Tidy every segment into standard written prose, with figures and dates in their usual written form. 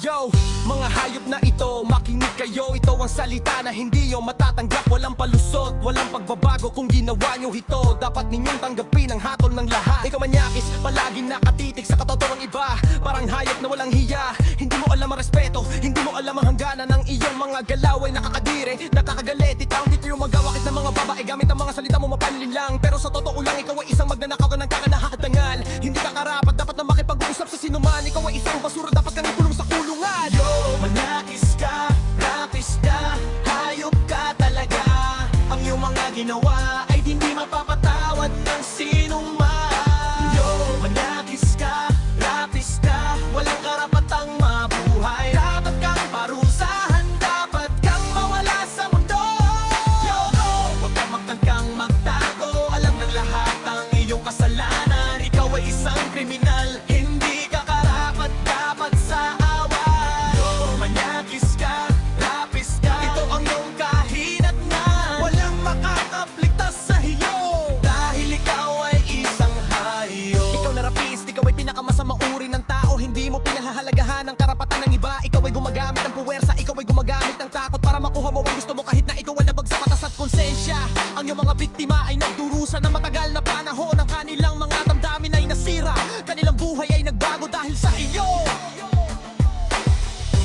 Yo, mga hayop na ito, makinig kayo. Ito ang salita na hindi nyo matatanggap. Walang palusot, walang pagbabago kung ginawa nyo ito. Dapat ninyong tanggapin ang hatol ng lahat. Ikaw manyakis, palaging nakatitig sa katotoong iba. Parang hayop na walang hiya. Hindi mo alam ang respeto, hindi mo alam ang hangganan ng iyong mga galaw ay nakakadire, nakakagalit. Itaw dito yung magawakit ng mga babae gamit ang mga salita mo mapanlin lang. Pero sa totoo lang, ikaw ay isang magnanakaw ka ng kakanahatangal. Hindi ka karapat, dapat na makipag-usap sa sinuman. Ikaw ay isang basura, dapat kang ikulong sa kulungan. Yo, manakis ka, rapis ka, hayop ka talaga. Ang iyong mga ginawa ay hindi mapapatawad ng sinuman. Yo, manakis ka, rapis ka, walang karapatang mabuhay. Dapat kang parusahan, dapat kang mawala sa mundo. Yo, huwag kang magtangkang magtago, alam ng lahat ang iyong kasalanan. Ikaw ay isang kriminal, hindi ka karapat dapat sa away. Yo, manyakis ka, rapis ka, ito ang iyong kahinatnan. Walang makakapligtas sa iyo, dahil ikaw ay isang hayop. Ikaw na rapist, ikaw ay pinakamasamang uri ng tao. Hindi mo pinahahalagahan ang karapatan ng iba. Ikaw ay gumagamit ng puwersa, ikaw ay gumagamit ng takot para makuha mo ang gusto mo kahit na ikaw ay nabag sa batas at konsensya. Ang iyong mga biktima ay nagdurusa ng matagal na panahon. Ang kanilang mga damdamin ay nasira, kanilang buhay ay nagbago dahil sa iyo.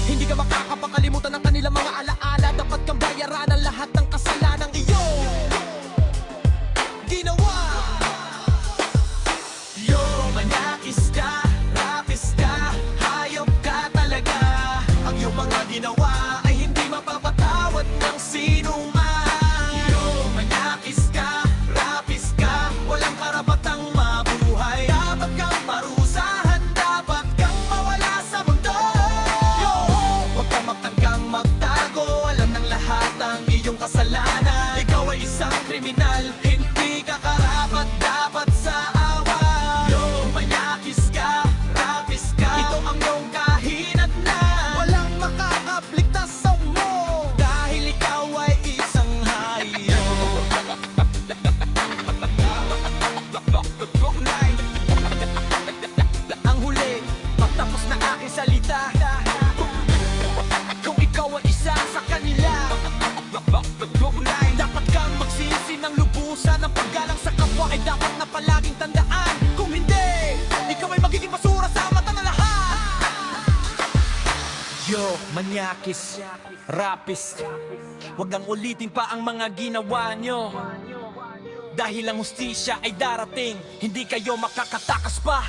Hindi ka makakapakalimutan ng kanilang mga alaala. Dapat kang bayaran ang lahat ng kasalanang iyo ginawa. Yo, manyakis ka, rapis ka, hayop ka talaga. Ang iyong mga ginawa ay hindi mapapatawad ng sinuman. Yo, manyakis ka, rapis ka, walang karapatang mabuhay. Dapat kang parusahan, dapat kang mawala sa mundo. Yo, huwag kang magtangkang magtago, alam ng lahat ang iyong kasalanan. Ikaw ay isang kriminal, hindi ka karapat dapat sa away. Yo, manyakis ka, rapis ka, ito ang iyong kahinatnan. Walang makakapligtas sa mo, dahil ikaw ay isang hayop. Ang huli, pagtapos na aking salita, kung ikaw ay isa sa kanila, dapat kang magsisi ng lubusan. Ang paggalang sa kapwa ay dapat na palaging tandaan. Kung hindi, ikaw ay magiging basura sa mata ng lahat. Yo, manyakis, rapis, huwag nang ulitin pa ang mga ginawa nyo, dahil ang hustisya ay darating, hindi kayo makakatakas pa.